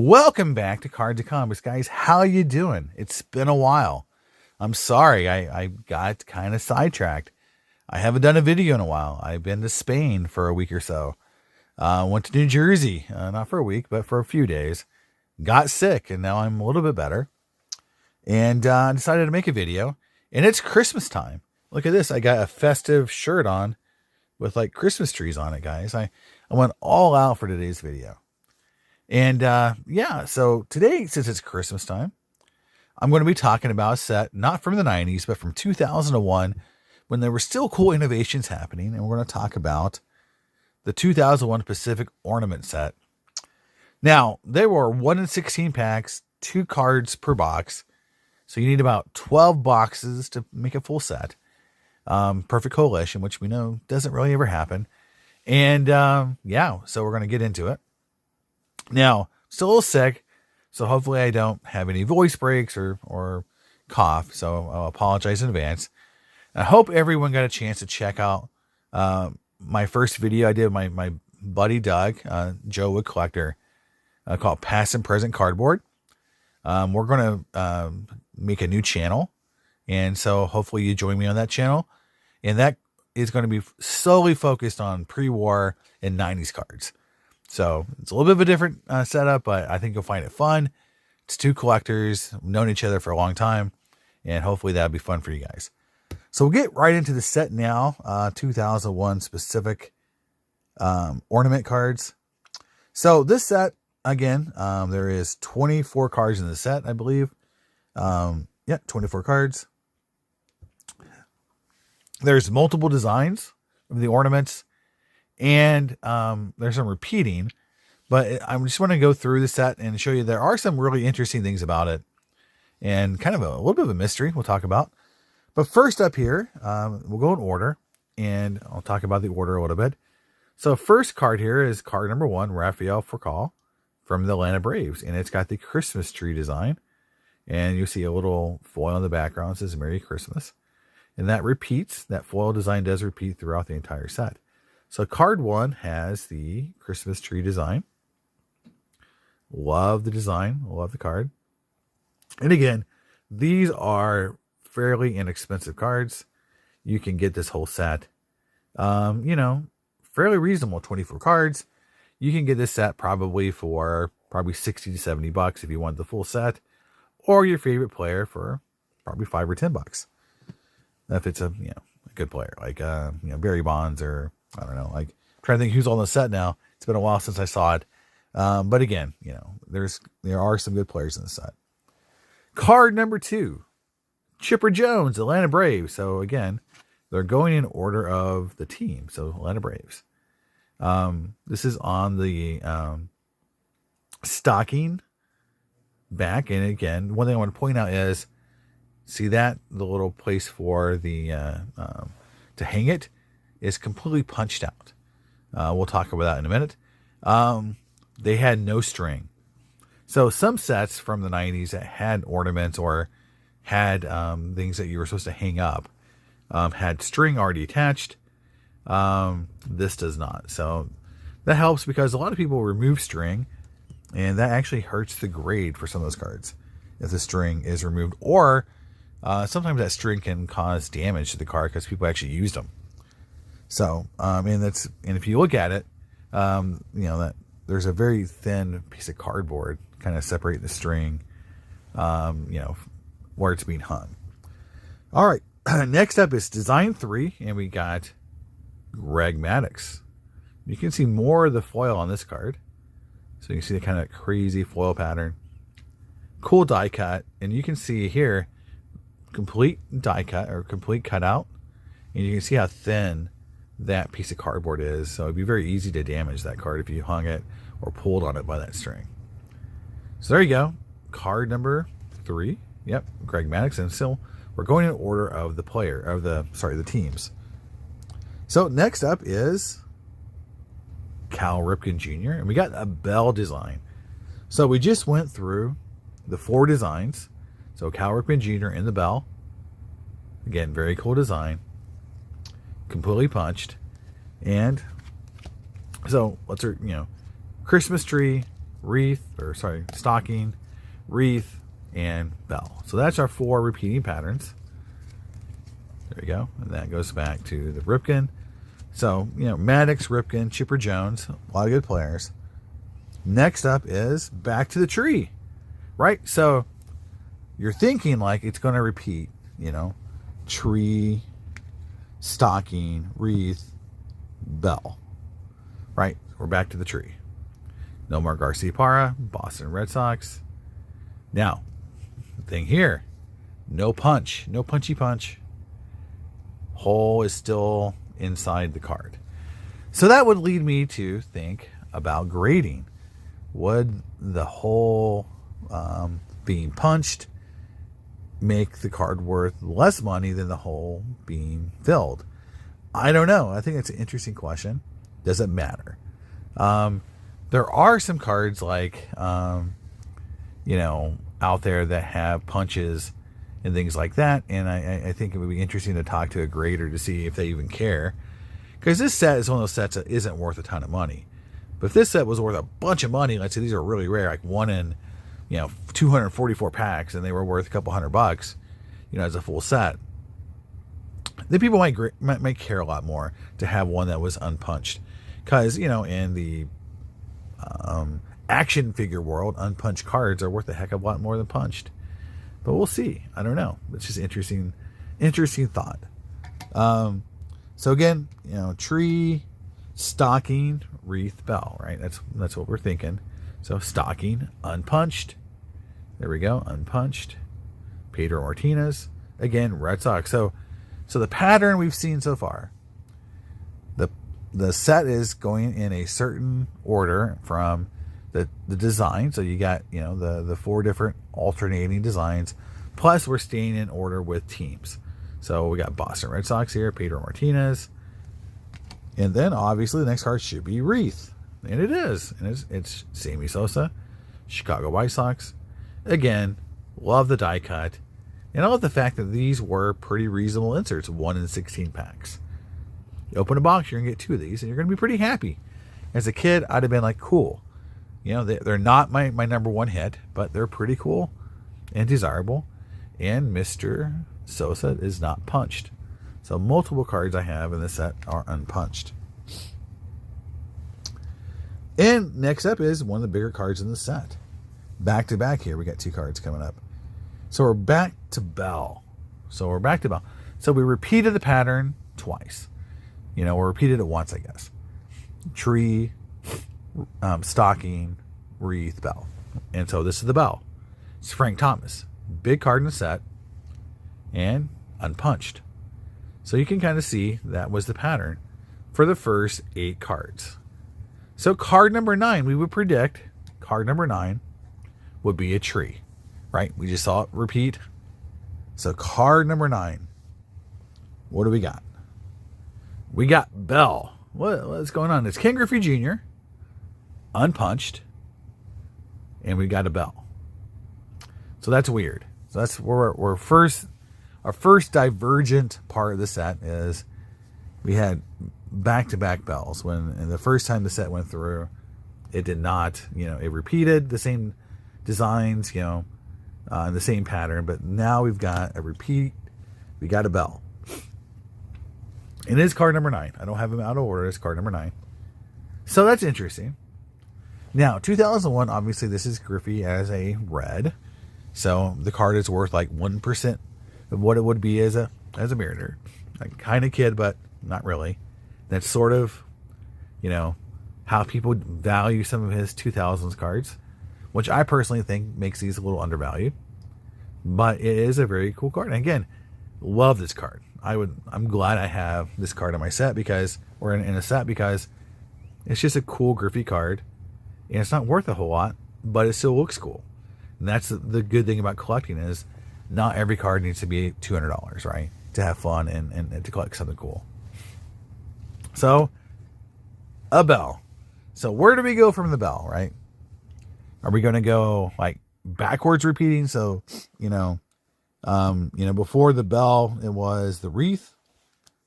Welcome back to Cards and Comics, guys. How you doing? It's been a while. I'm sorry, I got kind of sidetracked. I haven't done a video in a while. I've been to Spain for a week or so. Went to New Jersey, not for a week, but for a few days. Got sick, and now I'm a little bit better. And decided to make a video. And it's Christmas time. Look at this. I got a festive shirt on with like Christmas trees on it, guys. I went all out for today's video. And yeah, so today, since it's Christmas time, I'm going to be talking about a set, not from the 90s, but from 2001, when there were still cool innovations happening. And we're going to talk about the 2001 Pacific Ornament set. Now, they were 1 in 16 packs, 2 cards per box. So you need about 12 boxes to make a full set. Perfect coalition, which we know doesn't really ever happen. And yeah, so we're going to get into it. Now, still a little sick, so hopefully I don't have any voice breaks or cough, so I'll apologize in advance. I hope everyone got a chance to check out my first video I did with my buddy Doug, Joe Wood Collector, called Past and Present Cardboard. We're going to make a new channel, and so hopefully you join me on that channel, and that is going to be solely focused on pre-war and 90s cards. So it's a little bit of a different setup, but I think you'll find it fun. It's 2 collectors, known each other for a long time, and hopefully that'll be fun for you guys. So we'll get right into the set now, 2001 specific ornament cards. So this set, again, there is 24 cards in the set, I believe. Yeah, 24 cards. There's multiple designs of the ornaments. And there's some repeating, but I just want to go through the set and show you there are some really interesting things about it and kind of a little bit of a mystery we'll talk about. But first up here, we'll go in order, and I'll talk about the order a little bit. So first card here is card number 1, Rafael Furcal from the Atlanta Braves, and it's got the Christmas tree design. And you see a little foil in the background that says Merry Christmas. And that repeats, that foil design does repeat throughout the entire set. So card 1 has the Christmas tree design. Love the design. Love the card. And again, these are fairly inexpensive cards. You can get this whole set, fairly reasonable, 24 cards. You can get this set probably for 60 to 70 bucks if you want the full set, or your favorite player for probably $5 or $10. If it's a good player like Barry Bonds, or I don't know, like I'm trying to think who's on the set now. It's been a while since I saw it. But again, there are some good players in the set. Card number 2, Chipper Jones, Atlanta Braves. So again, they're going in order of the team. So Atlanta Braves. This is on the stocking back. And again, one thing I want to point out is, see that the little place for the to hang it is completely punched out. We'll talk about that in a minute. They had no string. So some sets from the 90s that had ornaments or had things that you were supposed to hang up had string already attached. This does not. So that helps because a lot of people remove string, and that actually hurts the grade for some of those cards if the string is removed. Or sometimes that string can cause damage to the card because people actually used them. So, and if you look at it, that there's a very thin piece of cardboard kind of separating the string, where it's being hung. All right. Next up is Design 3, and we got Greg Maddux. You can see more of the foil on this card. So you can see the kind of crazy foil pattern. Cool die cut. And you can see here, complete die cut or complete cutout. And you can see how thin that piece of cardboard is. So it'd be very easy to damage that card if you hung it or pulled on it by that string. So there you go. Card number 3. Yep, Greg Maddux. And so we're going in order of the teams. So next up is Cal Ripken Jr. And we got a bell design. So we just went through the 4 designs. So Cal Ripken Jr. in the bell. Again, very cool design. Completely punched. And so Christmas tree, stocking, wreath, and bell. So that's our 4 repeating patterns. There we go. And that goes back to the Ripken. So, Maddox, Ripken, Chipper Jones, a lot of good players. Next up is back to the tree, right? So you're thinking like it's going to repeat, tree, stocking, wreath, bell, right? We're back to the tree. No more Garcia Parra, Boston Red Sox. Now, the thing here, no punch, no punchy punch. Hole is still inside the card. So that would lead me to think about grading. Would the hole being punched make the card worth less money than the hole being filled? I don't know. I think it's an interesting question. Does it matter? There are some cards like, out there that have punches and things like that. And I think it would be interesting to talk to a grader to see if they even care. Because this set is one of those sets that isn't worth a ton of money. But if this set was worth a bunch of money, let's say these are really rare, like one in, 244 packs, and they were worth a couple $100, as a full set, then people might care a lot more to have one that was unpunched. Because, in the action figure world, unpunched cards are worth a heck of a lot more than punched. But we'll see. I don't know. It's just interesting thought. So again, tree, stocking, wreath, bell, right? That's what we're thinking. So stocking, unpunched. There we go, unpunched. Pedro Martinez. Again, Red Sox. So the pattern we've seen so far, the set is going in a certain order from the design. So you got, the 4 different alternating designs. Plus we're staying in order with teams. So we got Boston Red Sox here, Pedro Martinez. And then obviously the next card should be wreath. And it is. And it's Sammy Sosa, Chicago White Sox. Again, love the die cut. And I love the fact that these were pretty reasonable inserts, 1 in 16 packs. You open a box, you're going to get 2 of these, and you're going to be pretty happy. As a kid, I'd have been like, cool. They're not my number one hit, but they're pretty cool and desirable. And Mr. Sosa is not punched. So multiple cards I have in this set are unpunched. And next up is one of the bigger cards in the set. Back to back here, we got 2 cards coming up. So we're back to Bell. So we repeated the pattern twice. We repeated it once, I guess. Tree, stocking, wreath, bell. And so this is the bell. It's Frank Thomas. Big card in the set. And unpunched. So you can kind of see that was the pattern for the first 8 cards. So card number 9, we would predict card number 9 would be a tree, right? We just saw it repeat. So card number 9, what do we got? We got Bell. What's going on? It's Ken Griffey Jr., unpunched, and we got a Bell. So that's weird. So that's where our first divergent part of the set is we had back-to-back bells. When the first time the set went through, it did not, it repeated the same designs, in the same pattern, but now we've got a repeat. We got a bell. It is card number 9. I don't have them out of order. It's card number 9. So that's interesting. Now, 2001, obviously this is Griffey as a red. So the card is worth like 1% of what it would be as a Mariner. Like kind of kid, but not really. That's sort of, how people value some of his 2000s cards, which I personally think makes these a little undervalued. But it is a very cool card. And again, love this card. I'm glad I have this card in my set because in a set because it's just a cool Griffey card. And it's not worth a whole lot, but it still looks cool. And that's the good thing about collecting is not every card needs to be $200, right? To have fun and to collect something cool. So, a bell. So where do we go from the bell, right? Are we going to go like backwards repeating? So, before the bell, it was the wreath.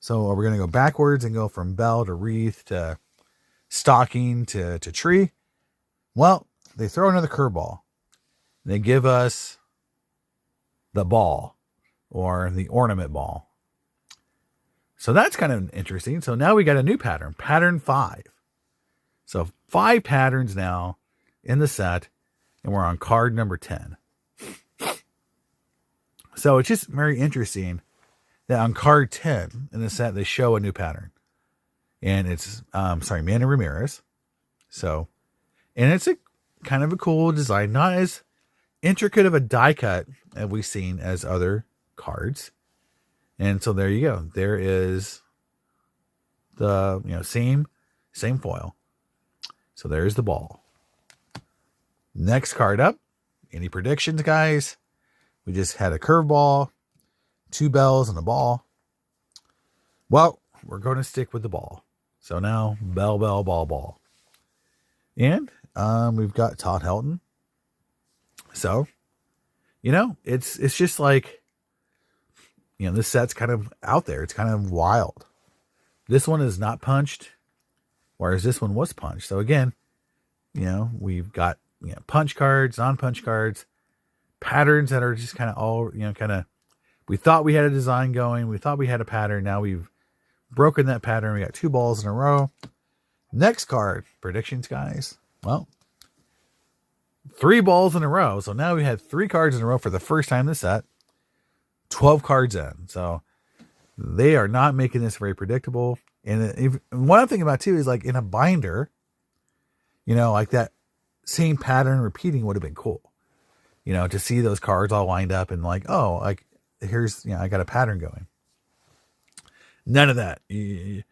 So are we going to go backwards and go from bell to wreath to stocking to tree? Well, they throw another curveball. They give us the ball, or the ornament ball. So that's kind of interesting. So now we got a new pattern, pattern 5. So 5 patterns now in the set, and we're on card number 10. So it's just very interesting that on card 10 in the set, they show a new pattern. And it's, Manny Ramirez. So, and it's a kind of a cool design, not as intricate of a die cut as we've seen as other cards. And so there you go. There is the, same foil. So there's the ball. Next card up. Any predictions, guys? We just had a curveball, 2 bells, and a ball. Well, we're going to stick with the ball. So now, bell, bell, ball, ball. And we've got Todd Helton. So, it's just like, this set's kind of out there. It's kind of wild. This one is not punched, whereas this one was punched. So again, we've got punch cards, non-punch cards, patterns that are just kind of all, we thought we had a design going. We thought we had a pattern. Now we've broken that pattern. We got 2 balls in a row. Next card, predictions, guys. Well, 3 balls in a row. So now we had 3 cards in a row for the first time this set. 12 cards in. So they are not making this very predictable. And one other thing about too is like in a binder, like that same pattern repeating would have been cool. To see those cards all lined up and like, oh, like here's, I got a pattern going. None of that. We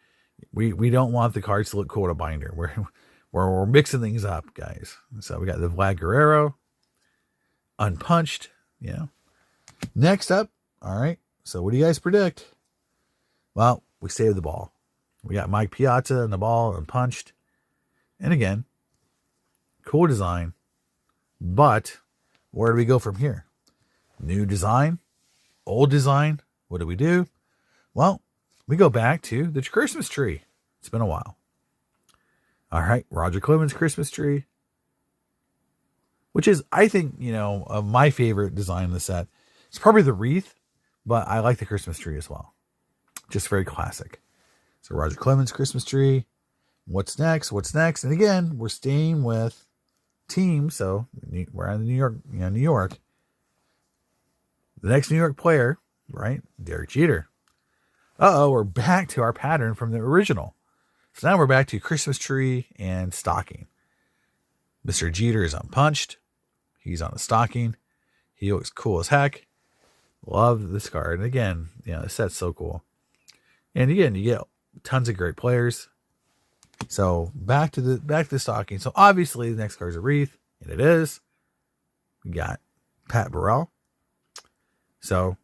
don't want the cards to look cool in a binder. We're mixing things up, guys. So we got the Vlad Guerrero, unpunched. Next up, all right. So what do you guys predict? Well, we saved the ball. We got Mike Piazza and the ball unpunched. And again, cool design. But where do we go from here? New design, old design. What do we do? Well, we go back to the Christmas tree. It's been a while. All right, Roger Clemens Christmas tree, which is, I think, my favorite design in the set. It's probably the wreath, but I like the Christmas tree as well. Just very classic. So Roger Clemens Christmas tree. What's next? And again, we're staying with teams. So we're on the New York. The next New York player, right? Derek Jeter. We're back to our pattern from the original. So now we're back to Christmas tree and stocking. Mr. Jeter is unpunched. He's on a stocking. He looks cool as heck. Love this card. And again, the set's so cool. And again, you get tons of great players. So back to the stocking. So obviously the next card is a wreath, and it is. We got Pat Burrell. So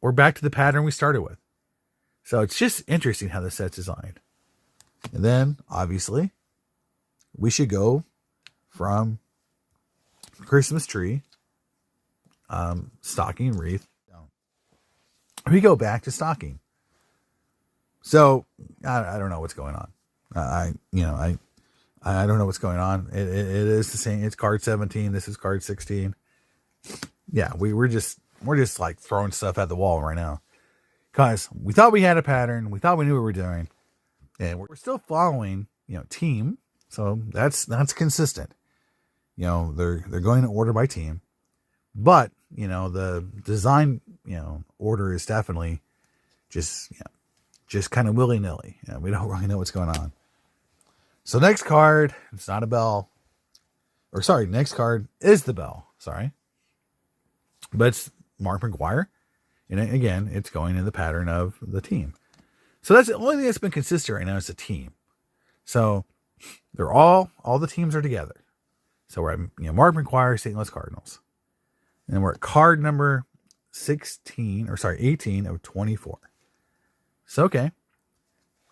we're back to the pattern we started with. So it's just interesting how the set's designed. And then, obviously, we should go from Christmas tree, stocking, wreath. We go back to stocking. So, I don't know what's going on. I don't know what's going on. It is the same. It's card 17. This is card 16. Yeah, we're just like throwing stuff at the wall right now. Because we thought we had a pattern. We thought we knew what we were doing. And we're still following, team. So that's consistent. They're going to order by team. But, the design, order is definitely just kind of willy-nilly. We don't really know what's going on. So next card, it's not a bell. Next card is the bell. Sorry. But it's Mark McGwire. And again, it's going in the pattern of the team. So that's the only thing that's been consistent right now is the team. So they're all the teams are together. So we're at Mark McGwire, St. Louis Cardinals. And we're at card number 18 of 24. So okay.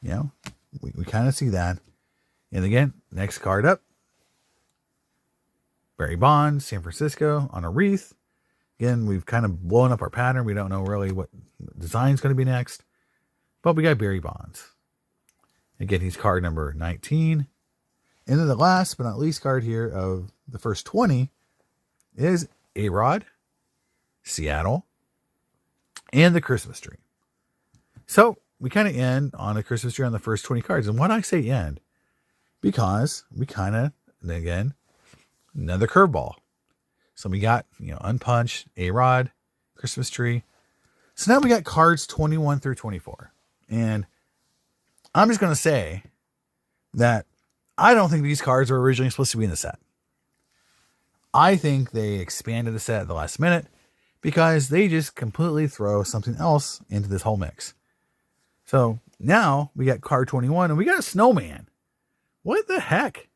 We kind of see that. And again, next card up. Barry Bonds, San Francisco on a wreath. Again, we've kind of blown up our pattern. We don't know really what design is going to be next. But we got Barry Bonds. Again, he's card number 19. And then the last but not least card here of the first 20 is A-Rod, Seattle, and the Christmas tree. So we kind of end on a Christmas tree on the first 20 cards. And why do I say end? Because we kind of, again, another curveball. So we got, Unpunched, A-Rod, Christmas tree. So now we got cards 21 through 24. And I'm just going to say that I don't think these cards were originally supposed to be in the set. I think they expanded the set at the last minute because they just completely throw something else into this whole mix. So now we got card 21 and we got a snowman. What the heck?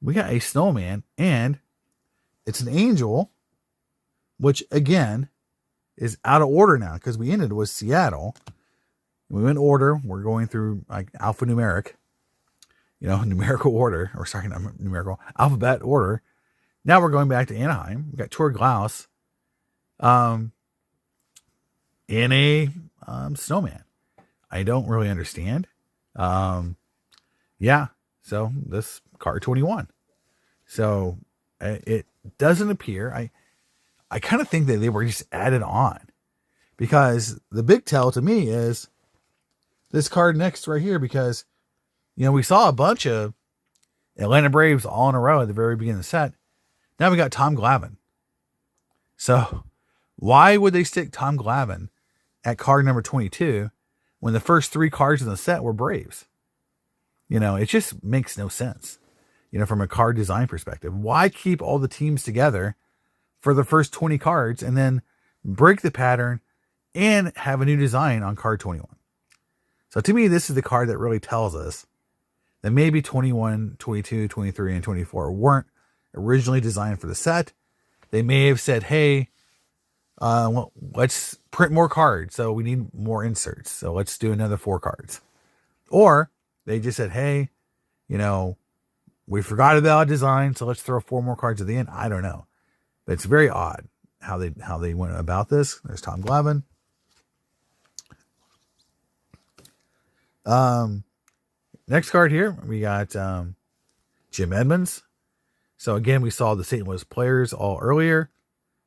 We got a snowman and it's an angel, which again is out of order now because we ended with Seattle. We went order. We're going through like alphanumeric, numerical order, or sorry, not numerical, alphabet order. Now we're going back to Anaheim. We got Tor Glaus in a snowman. I don't really understand. Yeah. So this card 21. So it doesn't appear. I kind of think that they were just added on because the big tell to me is this card next right here, because, we saw a bunch of Atlanta Braves all in a row at the very beginning of the set. Now we got Tom Glavine. So why would they stick Tom Glavine at card number 22 when the first 3 cards in the set were Braves? It just makes no sense, from a card design perspective. Why keep all the teams together for the first 20 cards and then break the pattern and have a new design on card 21? So to me, this is the card that really tells us that maybe 21, 22, 23, and 24 weren't originally designed for the set. They may have said, hey, let's print more cards. So we need more inserts. So let's do another 4 cards. Or they just said, hey, we forgot about design. So let's throw 4 more cards at the end. I don't know. But it's very odd how they went about this. There's Tom Glavine. Next card here, we got Jim Edmonds. So again, we saw the St. Louis players all earlier.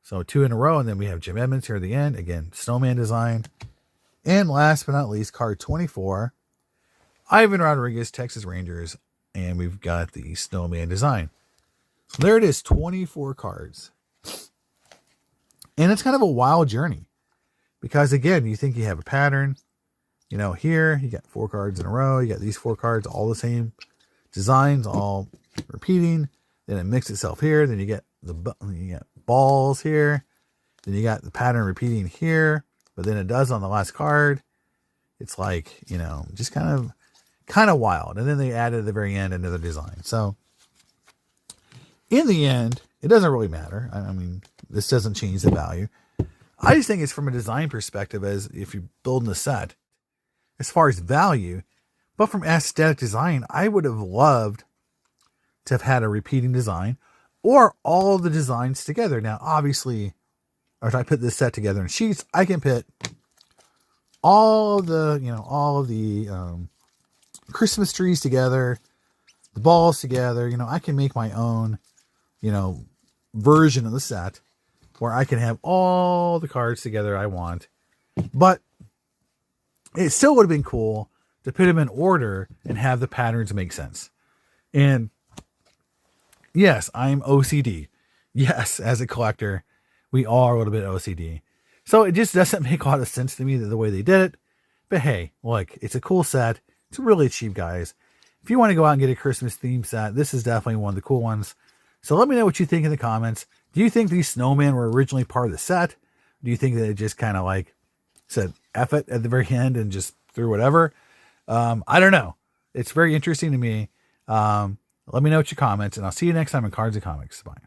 So 2 in a row, and then we have Jim Edmonds here at the end. Again, snowman design. And last but not least, card 24, Ivan Rodriguez, Texas Rangers. And we've got the snowman design. So there it is, 24 cards. And it's kind of a wild journey. Because again, you think you have a pattern. Here you got 4 cards in a row. You got these 4 cards, all the same designs, all repeating. Then it mixes itself here. Then you get balls here. Then you got the pattern repeating here. But then it does on the last card. It's like, just kind of wild. And then they added at the very end another design. So in the end, it doesn't really matter. I mean, this doesn't change the value. I just think it's from a design perspective, as if you're building a set, as far as value. But from aesthetic design, I would have loved to have had a repeating design or all the designs together. Now, obviously, or if I put this set together in sheets, I can put all of the Christmas trees together, the balls together. I can make my own, version of the set where I can have all the cards together I want. But it still would have been cool to put them in order and have the patterns make sense. And yes, I'm OCD. Yes, as a collector, we are a little bit OCD. So it just doesn't make a lot of sense to me the way they did it. But hey, look, it's a cool set. It's really cheap, guys. If you want to go out and get a Christmas theme set, this is definitely one of the cool ones. So let me know what you think in the comments. Do you think these snowmen were originally part of the set? Do you think that it just kind of like said F it at the very end and just threw whatever? I don't know. It's very interesting to me. Let me know what your comments, and I'll see you next time in Cards and Comics. Bye.